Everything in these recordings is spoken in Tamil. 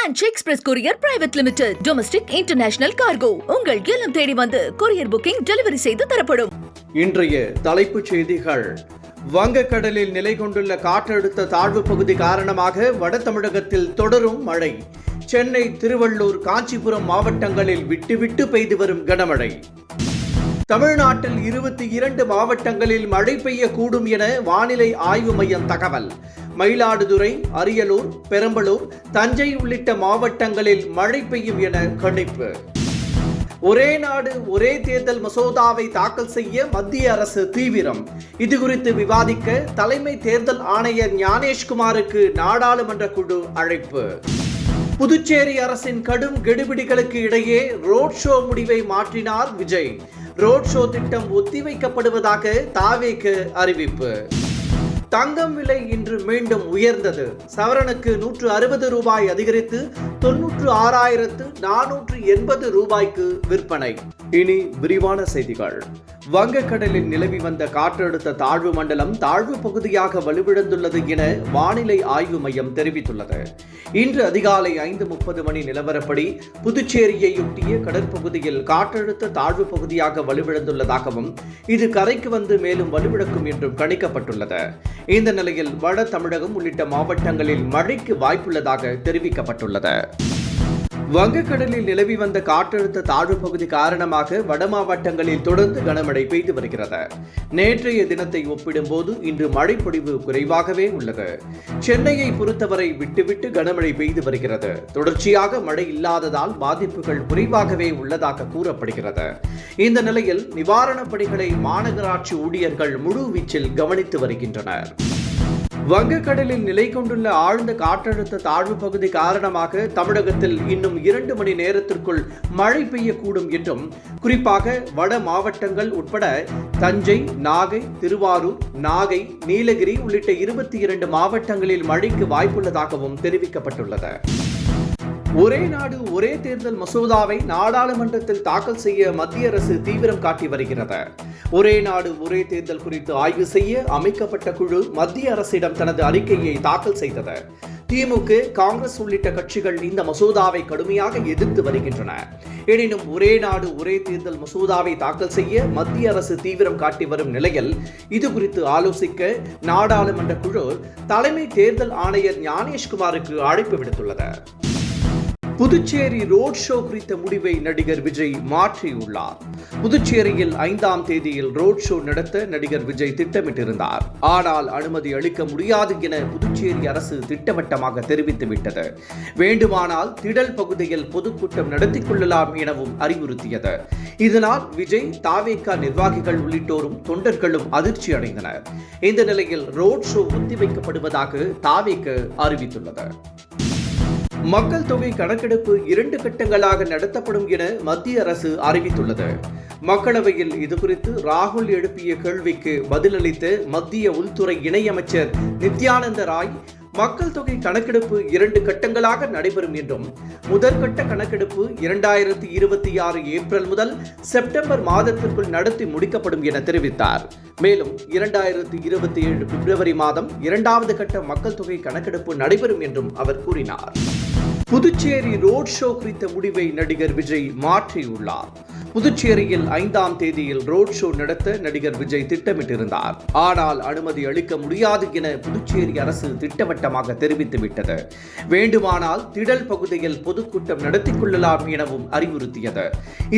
Ranch Express Courier Private Limited. Domestic International Cargo. உங்கள் இல்லம் தேடி வந்து கொரியர் புக்கிங் டெலிவரி செய்து தரப்படும். இன்றைய தலைப்புச் செய்திகள். வங்கக்கடலில் நிலை கொண்டுள்ள காற்றழுத்த தாழ்வு பகுதி காரணமாக வட தமிழகத்தில் தொடரும் மழை. சென்னை, திருவள்ளூர், காஞ்சிபுரம் மாவட்டங்களில் விட்டு பெய்து வரும் கனமழை. தமிழ்நாட்டில் 22 மாவட்டங்களில் மழை பெய்யக்கூடும் என வானிலை ஆய்வு மையம் தகவல். மயிலாடுதுறை, அரியலூர், பெரம்பலூர், தஞ்சை உள்ளிட்ட மாவட்டங்களில் மழை பெய்யும் என கணிப்பு. ஒரே நாடு ஒரே தேர்தல் மசோதாவை தாக்கல் செய்ய மத்திய அரசு தீவிரம். இதுகுறித்து விவாதிக்க தலைமை தேர்தல் ஆணையர் ஞானேஷ்குமாருக்கு நாடாளுமன்ற குழு அழைப்பு. புதுச்சேரி அரசின் கடும் கெடுபிடிகளுக்கு இடையே ரோட் ஷோ முடிவை மாற்றினார் விஜய். ரோட் ஷோ திட்டம் ஒத்திவைக்கப்படுவதாக தாவேக அறிவிப்பு. தங்கம் விலை இன்று மீண்டும் உயர்ந்தது. சவரனுக்கு 160 ரூபாய் அதிகரித்து 96,480 ரூபாய்க்கு விற்பனை. இனி விரிவான செய்திகள். வங்கக்கடலில் நிலவி வந்த காற்றழுத்த தாழ்வு மண்டலம் தாழ்வு பகுதியாக வலுவிழந்துள்ளது என வானிலை ஆய்வு மையம் தெரிவித்துள்ளது. இன்று அதிகாலை 5:30 மணி நிலவரப்படி புதுச்சேரியையொட்டிய கடற்பகுதியில் காற்றழுத்த தாழ்வு பகுதியாக வலுவிழந்துள்ளதாகவும் இது கரைக்கு வந்து மேலும் வலுவிழக்கும் என்றும் கணிக்கப்பட்டுள்ளது. இந்த நிலையில் வட தமிழகம் உள்ளிட்ட மாவட்டங்களில் மழைக்கு வாய்ப்புள்ளதாக தெரிவிக்கப்பட்டுள்ளது. வங்கக்கடலில் நிலவி வந்த காற்றழுத்த தாழ்வு பகுதி காரணமாக வட மாவட்டங்களில் தொடர்ந்து கனமழை பெய்து வருகிறது. நேற்றைய தினத்தை ஒப்பிடும்போது இன்று மழைப்பொழிவு குறைவாகவே உள்ளது. சென்னையை பொறுத்தவரை விட்டு கனமழை பெய்து வருகிறது. தொடர்ச்சியாக மழை இல்லாததால் பாதிப்புகள் குறைவாகவே உள்ளதாக கூறப்படுகிறது. இந்த நிலையில் நிவாரணப் பணிகளை மாநகராட்சி ஊழியர்கள் முழு வீச்சில் கவனித்து வருகின்றனர். வங்கக்கடலில் நிலை கொண்டுள்ள ஆழ்ந்த காற்றழுத்த தாழ்வு பகுதி காரணமாக தமிழகத்தில் இன்னும் 2 மணி நேரத்திற்குள் மழை பெய்யக்கூடும் என்றும், குறிப்பாக வட மாவட்டங்கள் உட்பட தஞ்சை, நாகை, திருவாரூர், நாகை, நீலகிரி உள்ளிட்ட 22 மாவட்டங்களில் மழைக்கு வாய்ப்புள்ளதாகவும் தெரிவிக்கப்பட்டுள்ளது. ஒரே நாடு ஒரே தேர்தல் மசோதாவை நாடாளுமன்றத்தில் தாக்கல் செய்ய மத்திய அரசு தீவிரம் காட்டி வருகிறது. ஒரே நாடு ஒரே தேர்தல் குறித்து ஆய்வு செய்ய அமைக்கப்பட்ட குழு மத்திய அரசிடம் தனது அறிக்கையை தாக்கல் செய்தது. திமுக, காங்கிரஸ் உள்ளிட்ட கட்சிகள் இந்த மசோதாவை கடுமையாக எதிர்த்து வருகின்றன. எனினும் ஒரே நாடு ஒரே தேர்தல் மசோதாவை தாக்கல் செய்ய மத்திய அரசு தீவிரம் காட்டி வரும் நிலையில் இது குறித்து ஆலோசிக்க நாடாளுமன்ற குழு தலைமை தேர்தல் ஆணையர் ஞானேஷ்குமாருக்கு அழைப்பு விடுத்துள்ளது. புதுச்சேரி ரோட் ஷோ குறித்த முடிவை நடிகர் விஜய் மாற்றியுள்ளார். புதுச்சேரியில் 5ஆம் தேதியில் ரோட் ஷோ நடத்த நடிகர் விஜய் திட்டமிட்டிருந்தார். ஆனால் அனுமதி அளிக்க முடியாது என புதுச்சேரி அரசு திட்டவட்டமாக தெரிவித்துவிட்டது. வேண்டுமானால் திடல் பகுதியில் பொதுக்கூட்டம் நடத்திக் கொள்ளலாம் எனவும் அறிவுறுத்தியது. இதனால் விஜய், தாவேகா நிர்வாகிகள் உள்ளிட்டோரும் தொண்டர்களும் அதிர்ச்சி அடைந்தனர். இந்த நிலையில் ரோட் ஷோ ஒத்திவைக்கப்படுவதாக தாவேகா அறிவித்துள்ளது. மக்கள் தொகை கணக்கெடுப்பு 2 கட்டங்களாக நடத்தப்படும் என மத்திய அரசு அறிவித்துள்ளது. மக்களவையில் இதுகுறித்து ராகுல் எழுப்பிய கேள்விக்கு பதிலளித்த மத்திய உள்துறை இணையமைச்சர் நித்யானந்த ராய், மக்கள் தொகை கணக்கெடுப்பு 2 கட்டங்களாக நடைபெறும் என்றும், முதற்கட்ட கணக்கெடுப்பு 2026 ஏப்ரல் முதல் செப்டம்பர் மாதத்திற்குள் நடத்தி முடிக்கப்படும் என தெரிவித்தார். மேலும் 2027 பிப்ரவரி மாதம் 2வது கட்ட மக்கள் தொகை கணக்கெடுப்பு நடைபெறும் என்றும் அவர் கூறினார். புதுச்சேரி ரோட் ஷோ குறித்த முடிவை நடிகர் விஜய் மாற்றியுள்ளார். புதுச்சேரியில் 5ஆம் தேதியில் ரோட் ஷோ நடத்த நடிகர் விஜய் திட்டமிட்டிருந்தார். ஆனால் அனுமதி அளிக்க முடியாது என புதுச்சேரி அரசு திட்டவட்டமாக தெரிவித்துவிட்டது. வேண்டுமானால் திடல் பகுதியில் பொதுக்கூட்டம் நடத்திக் கொள்ளலாம் எனவும் அறிவுறுத்தியது.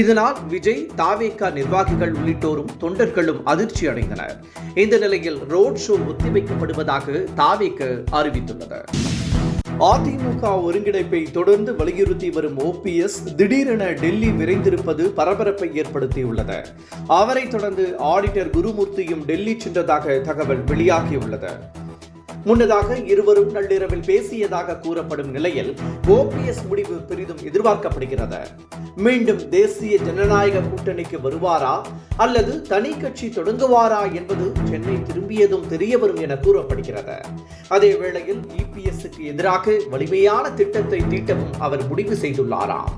இதனால் விஜய், தாவேகா நிர்வாகிகள் உள்ளிட்டோரும் தொண்டர்களும் அதிர்ச்சி அடைந்தனர். இந்த நிலையில் ரோட் ஷோ ஒத்திவைக்கப்படுவதாக தாவேகா அறிவித்துள்ளது. அதிமுக ஒருங்கிணைப்பை தொடர்ந்து வலியுறுத்தி வரும் OPS திடீரென டெல்லி விரைந்திருப்பது பரபரப்பை ஏற்படுத்தியுள்ளது. அவரை தொடர்ந்து ஆடிட்டர் குருமூர்த்தியும் டெல்லி சென்றதாக தகவல் வெளியாகியுள்ளது. முன்னதாக இருவரும் நள்ளிரவில் பேசியதாக கூறப்படும் நிலையில் OPS முடிவு பெரிதும் எதிர்பார்க்கப்படுகிறது. மீண்டும் தேசிய ஜனநாயக கூட்டணிக்கு வருவாரா அல்லது தனி கட்சி தொடங்குவாரா என்பது சென்னை திரும்பியதும் தெரியவரும் என கூறப்படுகிறது. அதே வேளையில் EPSக்கு எதிராக வலிமையான திட்டத்தை தீட்டவும் அவர் முடிவு செய்துள்ளாராம்.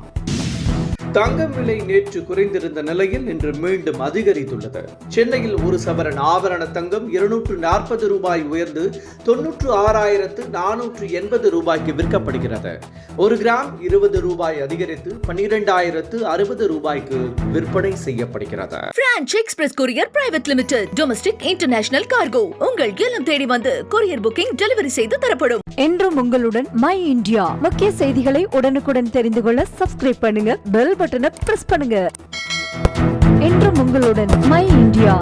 தங்கம் விலை நேற்று குறைந்திருந்த நிலையில் இன்று மீண்டும் அதிகரித்துள்ளது. சென்னையில் ஒரு சவரன் ஆபரண தங்கம் 240 ரூபாய் உயர்ந்து 96,480 ரூபாய்க்கு விற்கப்படுகிறது. ஒரு கிராம் 20 ரூபாய் அதிகரித்து 12,060 ரூபாய்க்கு விற்பனை செய்யப்படுகிறது. Branch express courier private limited domestic international cargo உங்கள் இல்லம் தேடி வந்து கொரியர் புக்கிங் டெலிவரி செய்து தரப்படும். என்றும் உங்களுடன் மை இந்தியா. முக்கிய செய்திகளை உடனுக்குடன் தெரிந்து கொள்ள சப்ஸ்கிரைப் பண்ணுங்க, பெல் பட்டனை பிரஸ் பண்ணுங்க. என்றும் உங்களுடன் மை இந்தியா.